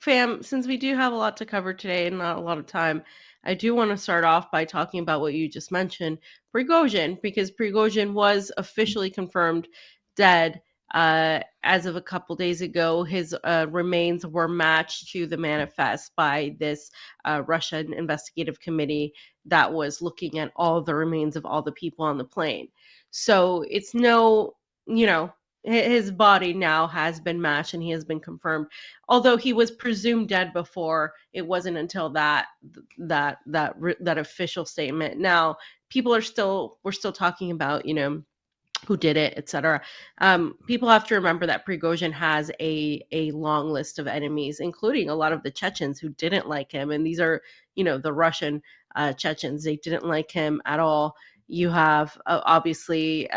fam, since we do have a lot to cover today and not a lot of time, I do want to start off by talking about what you just mentioned, Prigozhin, because Prigozhin was officially confirmed dead as of a couple days ago. His remains were matched to the manifest by this Russian investigative committee that was looking at all the remains of all the people on the plane. So it's no, you know, his body now has been matched and he has been confirmed, although he was presumed dead before. It wasn't until that official statement. Now people are still we're still talking about, who did it, etc. People have to remember that Prigozhin has a long list of enemies, including a lot of the Chechens who didn't like him, and these are, the Russian Chechens. They didn't like him at all. You have obviously,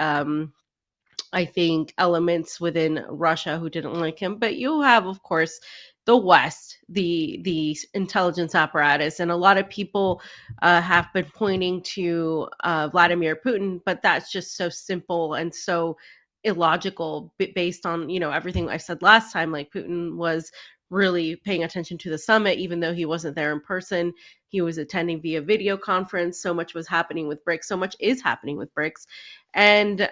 I think, elements within Russia who didn't like him, but you have, of course, the West, the intelligence apparatus, and a lot of people have been pointing to Vladimir Putin, but that's just so simple and so illogical, based on everything I said last time. Like, Putin was really paying attention to the summit, even though he wasn't there in person. He was attending via video conference. So much was happening with BRICS. So much is happening with BRICS, and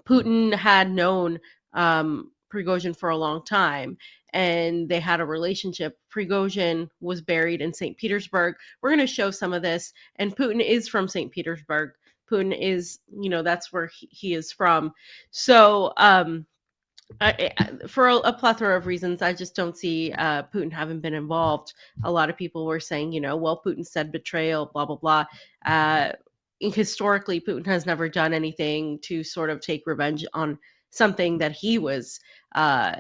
Putin had known Prigozhin for a long time, and they had a relationship. Prigozhin was buried in St. Petersburg. We're going to show some of this, and Putin is from St. Petersburg. Putin is, that's where he is from. So, for a plethora of reasons, I just don't see Putin having been involved. A lot of people were saying, well, Putin said betrayal, blah, blah, blah. Uh, Historically, Putin has never done anything to sort of take revenge on something that he was uh,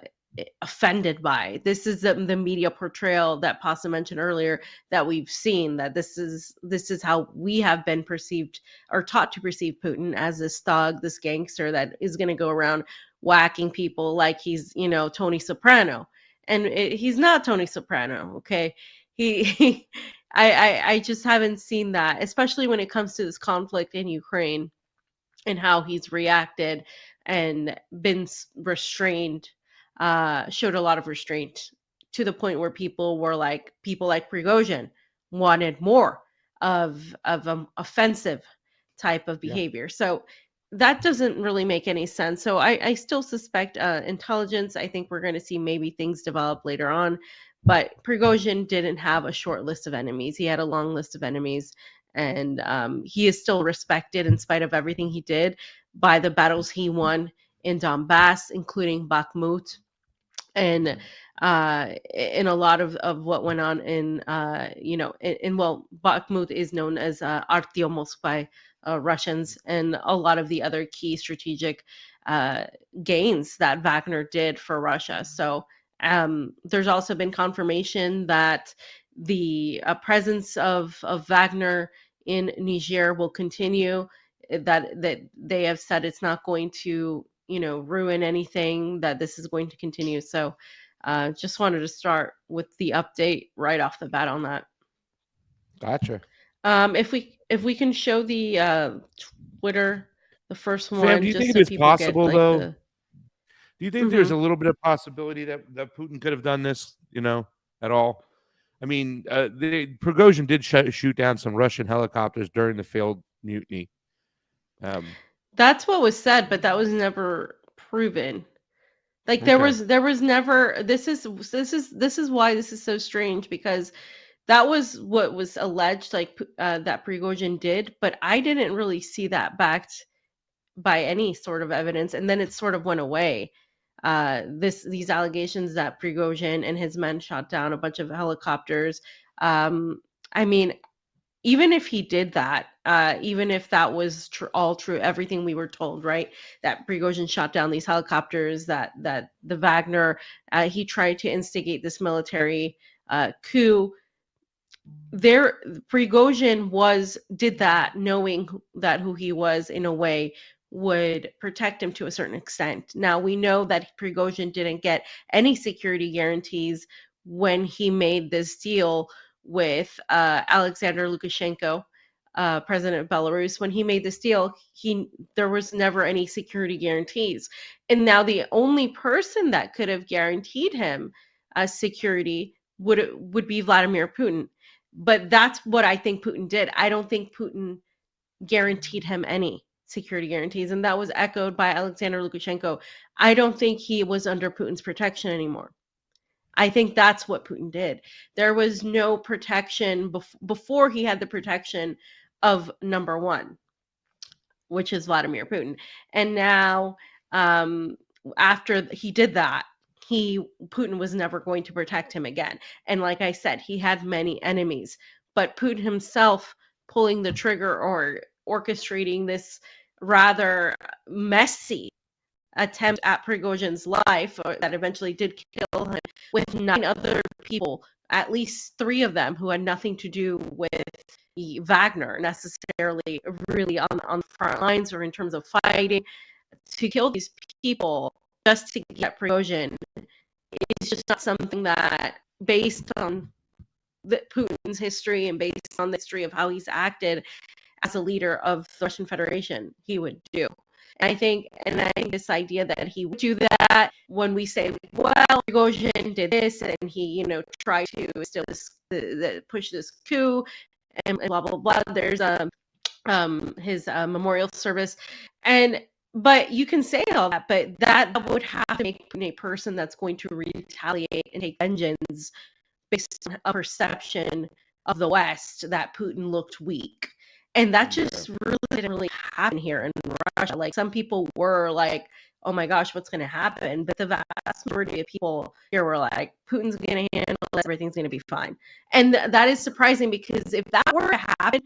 offended by. This is the media portrayal that Pasa mentioned earlier, that we've seen, that this is how we have been perceived or taught to perceive Putin, as this thug, this gangster that is going to go around whacking people like he's, Tony Soprano. And he's not Tony Soprano, okay? He I just haven't seen that, especially when it comes to this conflict in Ukraine and how he's reacted and been restrained, showed a lot of restraint, to the point where people like Prigozhin wanted more of offensive type of Yeah. behavior. So that doesn't really make any sense. So I still suspect intelligence. I think we're going to see maybe things develop later on. But Prigozhin didn't have a short list of enemies. He had a long list of enemies, and he is still respected in spite of everything he did, by the battles he won in Donbass, including Bakhmut, and a lot of what went on in, well, Bakhmut is known as Artyomsk by Russians, and a lot of the other key strategic uh, gains that Wagner did for Russia. So there's also been confirmation that the presence of Wagner in Niger will continue. That they have said it's not going to, ruin anything, that this is going to continue. So just wanted to start with the update right off the bat on that. Gotcha. If we can show the Twitter, the first Sam, do one, you just think it so is people get possible like though? the. Do you think there's Hmm. a little bit of possibility that Putin could have done this, at all? I mean, Prigozhin did shoot down some Russian helicopters during the failed mutiny. Um, That's what was said, but that was never proven. Like, there okay. was there was never. This is why this is so strange, because that was what was alleged, like, that Prigozhin did, but I didn't really see that backed by any sort of evidence, and then it sort of went away. These allegations that Prigozhin and his men shot down a bunch of helicopters. I mean, even if he did that, even if that was all true, everything we were told, right? That Prigozhin shot down these helicopters, that the Wagner, he tried to instigate this military coup. There, Prigozhin did that knowing that who he was, in a way, would protect him to a certain extent. Now we know that Prigozhin didn't get any security guarantees when he made this deal with Alexander Lukashenko, president of Belarus. When he made this deal, he there was never any security guarantees, and now the only person that could have guaranteed him security would be Vladimir Putin. But that's what I think Putin did. I don't think Putin guaranteed him any security guarantees, and that was echoed by Alexander Lukashenko. I don't think he was under Putin's protection anymore. I think that's what Putin did. There was no protection before he had the protection of number one, which is Vladimir Putin. And now, after he did that, Putin was never going to protect him again. And like I said, he had many enemies, but Putin himself pulling the trigger or orchestrating this rather messy attempt at Prigozhin's life, or that eventually did kill him, with 9 other people, at least 3 of them who had nothing to do with Wagner necessarily, really on the front lines or in terms of fighting, to kill these people just to get Prigozhin is just not something that, based on Putin's history and based on the history of how he's acted as a leader of the Russian Federation, he would do. And I think this idea that he would do that, when we say, well, Prigozhin did this and he, tried to still push this coup and blah blah blah. There's his memorial service, but you can say all that, but that would have to make Putin a person that's going to retaliate and take vengeance based on a perception of the West that Putin looked weak. And that just really didn't really happen here in Russia. Like, some people were like, oh my gosh, what's going to happen? But the vast majority of people here were like, Putin's going to handle it, everything's going to be fine. And that is surprising, because if that were to happen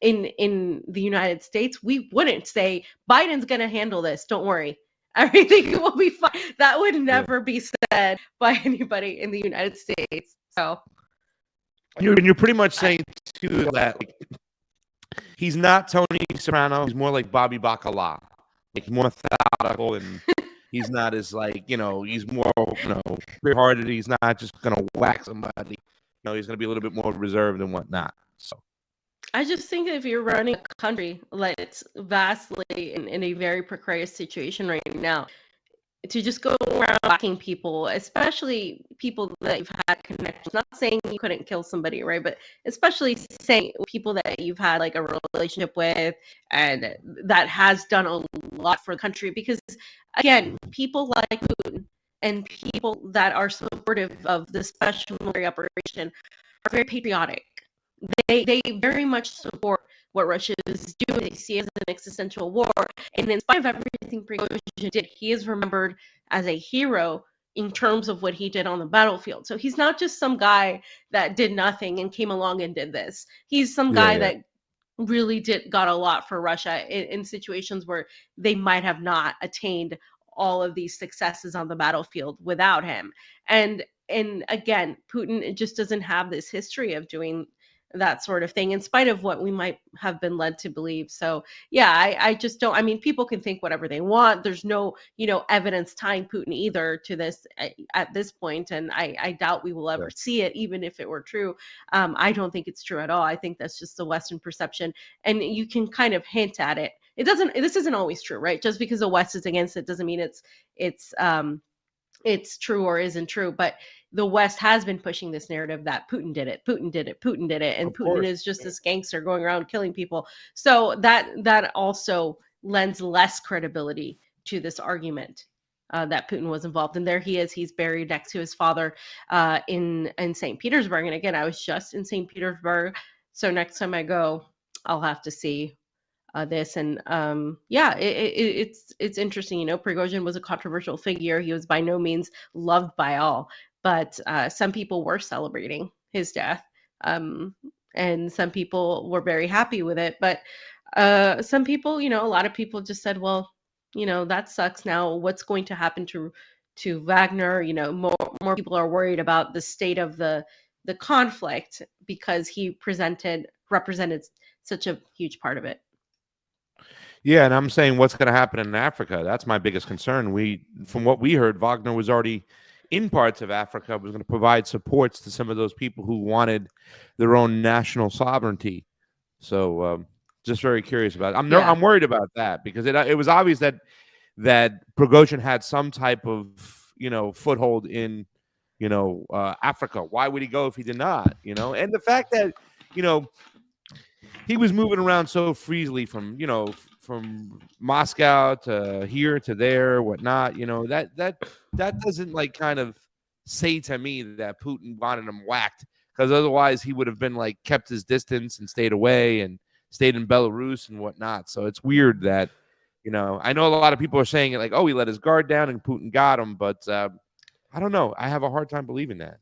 in the United States, we wouldn't say Biden's going to handle this. Don't worry. Everything will be fine. That would never be said by anybody in the United States. So you're pretty much saying too that he's not Tony Soprano. He's more like Bobby Bacala, like more methodical, and he's not as he's more pure-hearted. He's not just gonna whack somebody. He's gonna be a little bit more reserved and whatnot. So I just think if you're running a country that's vastly in a very precarious situation right now, to just go around whacking people, especially people that you've had connections, not saying you couldn't kill somebody, right? But especially saying people that you've had like a relationship with and that has done a lot for the country. Because again, people like Putin and people that are supportive of the special military operation are very patriotic. They very much support what Russia is doing. They see it as an existential war. And in spite of everything Prigozhin did, he is remembered as a hero in terms of what he did on the battlefield. So he's not just some guy that did nothing and came along and did this. He's some guy that really got a lot for Russia in situations where they might have not attained all of these successes on the battlefield without him. And again, Putin just doesn't have this history of doing that sort of thing, in spite of what we might have been led to believe. So yeah, I just don't, I mean, people can think whatever they want. There's no, evidence tying Putin either to this at this point. And I doubt we will ever see it, even if it were true. I don't think it's true at all. I think that's just the Western perception. And you can kind of hint at it. This isn't always true, right? Just because the West is against it doesn't mean it's true or isn't true. But the West has been pushing this narrative that Putin did it, and Putin is just this gangster going around killing people. So that also lends less credibility to this argument that Putin was involved. And there he is. He's buried next to his father in St. Petersburg. And again, I was just in St. Petersburg, so next time I go, I'll have to see this. And it's interesting. Prigozhin was a controversial figure. He was by no means loved by all, but some people were celebrating his death, and some people were very happy with it. But some people, a lot of people just said, well, that sucks. Now what's going to happen to Wagner? More people are worried about the state of the conflict because he represented such a huge part of it. Yeah, and I'm saying what's going to happen in Africa. That's my biggest concern. From what we heard, Wagner was already in parts of Africa, was going to provide supports to some of those people who wanted their own national sovereignty. So just very curious about it. I'm worried about that, because it was obvious that Prigozhin had some type of foothold in Africa. Why would he go if he did not? And the fact that he was moving around so freely from Moscow to here to there, whatnot. That doesn't like kind of say to me that Putin wanted him whacked, because otherwise he would have been like kept his distance and stayed away and stayed in Belarus and whatnot. So it's weird that I know a lot of people are saying it like, oh, he let his guard down and Putin got him, but I don't know. I have a hard time believing that.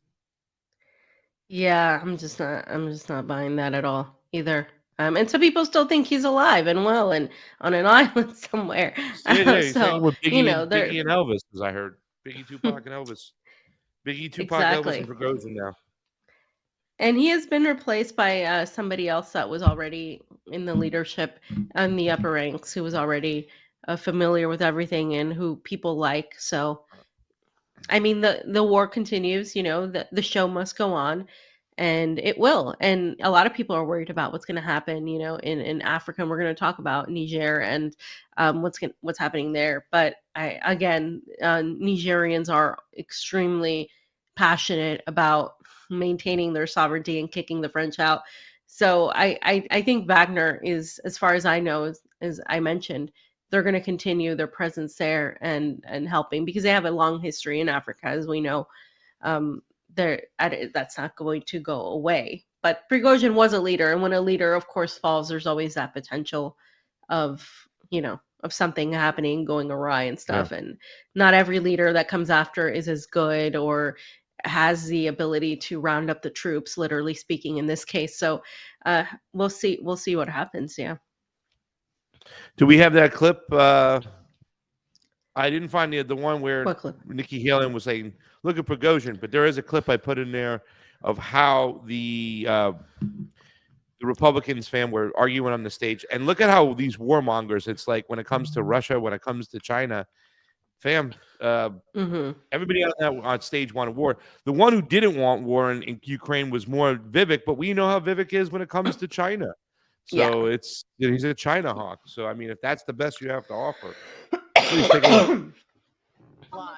Yeah, I'm just not buying that at all either. And some people still think he's alive and well and on an island somewhere. Yeah, he's hanging So, with they're Biggie and Elvis, as I heard. Biggie, Tupac, and Elvis. Biggie, Tupac, Elvis, and exactly. Prigozhin now. And he has been replaced by somebody else that was already in the leadership and the upper ranks, who was already familiar with everything and who people like. So, I mean, the war continues. The show must go on, and it will. And a lot of people are worried about what's going to happen. In Africa, and we're going to talk about Niger and what's happening there. But Nigerians are extremely passionate about maintaining their sovereignty and kicking the French out. So I think Wagner is, as far as I know, as I mentioned, they're going to continue their presence there and helping, because they have a long history in Africa, as we know. Um, that's not going to go away. But Prigozhin was a leader, and when a leader, of course, falls, there's always that potential of of something happening, going awry and Yeah. stuff. And not every leader that comes after is as good or has the ability to round up the troops, literally speaking, in this case. So we'll see. We'll see what happens. Yeah. Do we have that clip? I didn't find the one where What clip? Nikki Haley was saying, "Look at Prigozhin," but there is a clip I put in there of how the Republicans were arguing on the stage, and look at how these warmongers. It's like when it comes to Russia, when it comes to China, fam. Everybody on stage wanted war. The one who didn't want war in Ukraine was more Vivek, but we know how Vivek is when it comes to China. So Yeah. he's a China hawk. So I mean, if that's the best you have to offer, please take a look.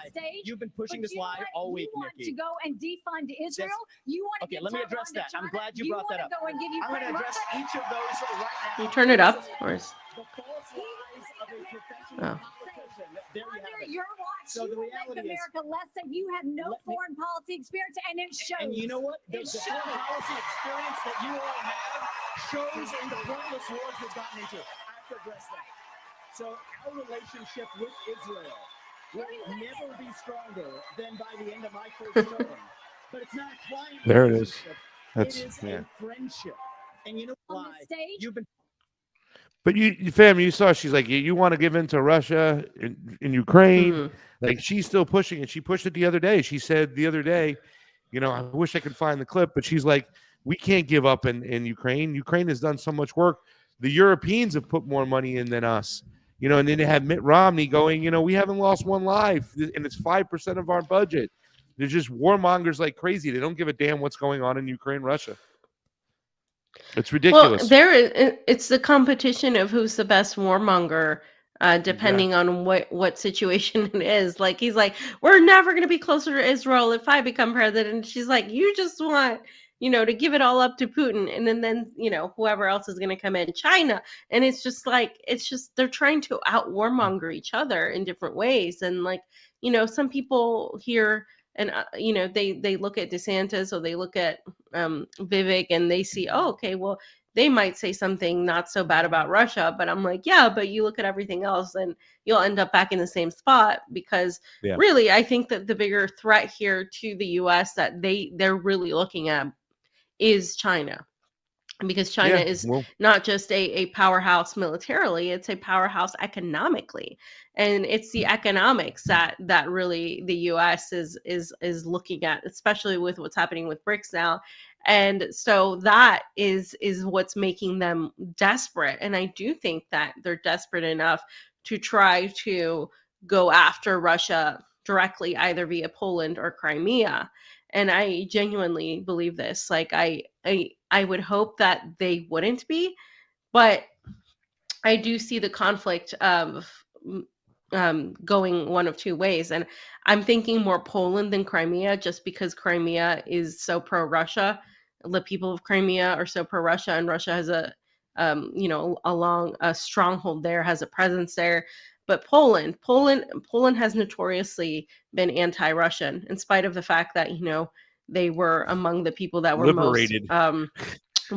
Stage, you've been pushing this lie all week, Nikki. You want to go and defund Israel? You want to let me address that. I'm glad you brought that up. I'm going to address each of those right now. You turn it up, or is... The false lies of a professional politician. There you have it. Your watch, so the reality is, America less than you have no foreign policy experience, and it shows. And you know what? The foreign policy experience that you all have shows in the pointless wars we've gotten into. I have to address that. So our relationship with Israel will never be stronger than by the end of my first term. But it's not a client. There it is. It is a friendship. And you know why? You've been. But you saw she's like, you want to give in to Russia in Ukraine? Like, she's still pushing it. She pushed it the other day. She said the other day, I wish I could find the clip, but she's like, we can't give up in Ukraine. Ukraine has done so much work. The Europeans have put more money in than us. And then they have Mitt Romney going, we haven't lost one life, and it's 5% of our budget. They're just warmongers like crazy. They don't give a damn what's going on in Ukraine, Russia. It's ridiculous. Well, it's the competition of who's the best warmonger, depending on what situation it is. Like, he's like, we're never going to be closer to Israel if I become president. She's like, you just want to give it all up to Putin, and then whoever else is going to come in, China. And it's just they're trying to out warmonger each other in different ways. And like, some people here, and they look at DeSantis, or they look at Vivek, and they see, oh, okay, well, they might say something not so bad about Russia, but I'm like, yeah, but you look at everything else, and you'll end up back in the same spot, because really, I think that the bigger threat here to the U.S. that they're really looking at is China. Because China is not just a powerhouse militarily, it's a powerhouse economically. And it's the economics that really the US is looking at, especially with what's happening with BRICS now. And so that is what's making them desperate. And I do think that they're desperate enough to try to go after Russia directly, either via Poland or Crimea. And I genuinely believe this. Like, I would hope that they wouldn't be, but I do see the conflict of going one of two ways. And I'm thinking more Poland than Crimea, just because Crimea is so pro-Russia. The people of Crimea are so pro-Russia, and Russia has a stronghold there, has a presence there. But Poland has notoriously been anti-Russian, in spite of the fact that they were among the people that were most Liberated.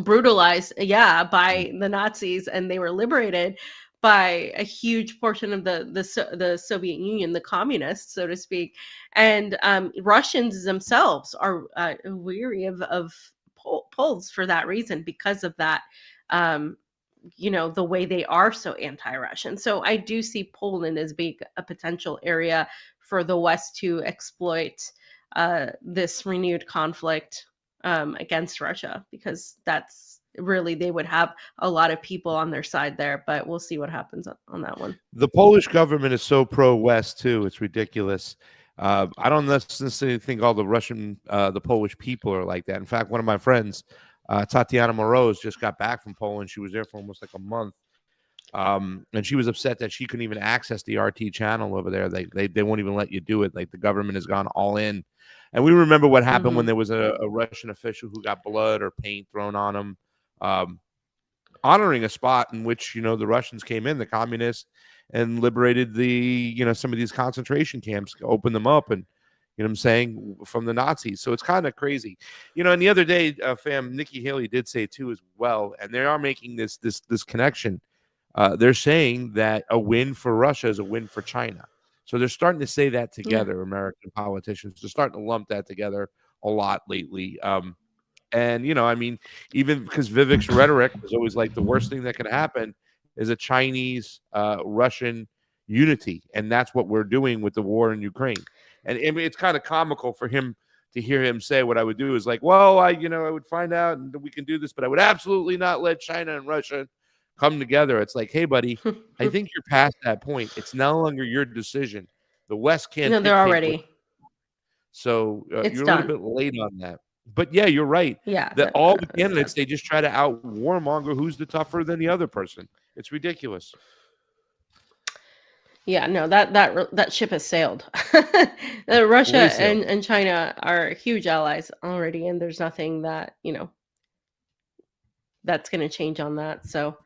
brutalized, by the Nazis, and they were liberated by a huge portion of the Soviet Union, the communists, so to speak. And Russians themselves are weary of Poles for that reason, because of that. The way they are so anti-Russian. So I do see Poland as being a potential area for the West to exploit this renewed conflict against Russia, because that's really, they would have a lot of people on their side there. But we'll see what happens on that one. The Polish government is so pro-West too; it's ridiculous. I don't necessarily think all the Polish people are like that. In fact, one of my friends, Tatiana Moroz, just got back from Poland. She was there for almost like a month, and she was upset that she couldn't even access the RT channel over there. They won't even let you do it. Like, the government has gone all in. And we remember what happened when there was a Russian official who got blood or paint thrown on him, honoring a spot in which, the Russians came in, the communists, and liberated some of these concentration camps, opened them up, and, what I'm saying, from the Nazis. So it's kind of crazy. And the other day, fam, Nikki Haley did say too as well, and they are making this connection. They're saying that a win for Russia is a win for China. So they're starting to say that together, American politicians. They're starting to lump that together a lot lately. And, even because Vivek's rhetoric was always like, the worst thing that can happen is a Chinese-Russian unity. And that's what we're doing with the war in Ukraine. And I mean, it's kind of comical for him to hear him say, what I would do is like, well, I would find out and we can do this, but I would absolutely not let China and Russia come together. It's like, hey, buddy, I think you're past that point. It's no longer your decision. The West can't. No, they're already. So you're done. a little bit late on that. But yeah, you're right. Yeah. That all the candidates, they just try to out warmonger who's the tougher than the other person. It's ridiculous. Yeah, no, that ship has sailed. Russia and China are huge allies already, and there's nothing that that's going to change on that. So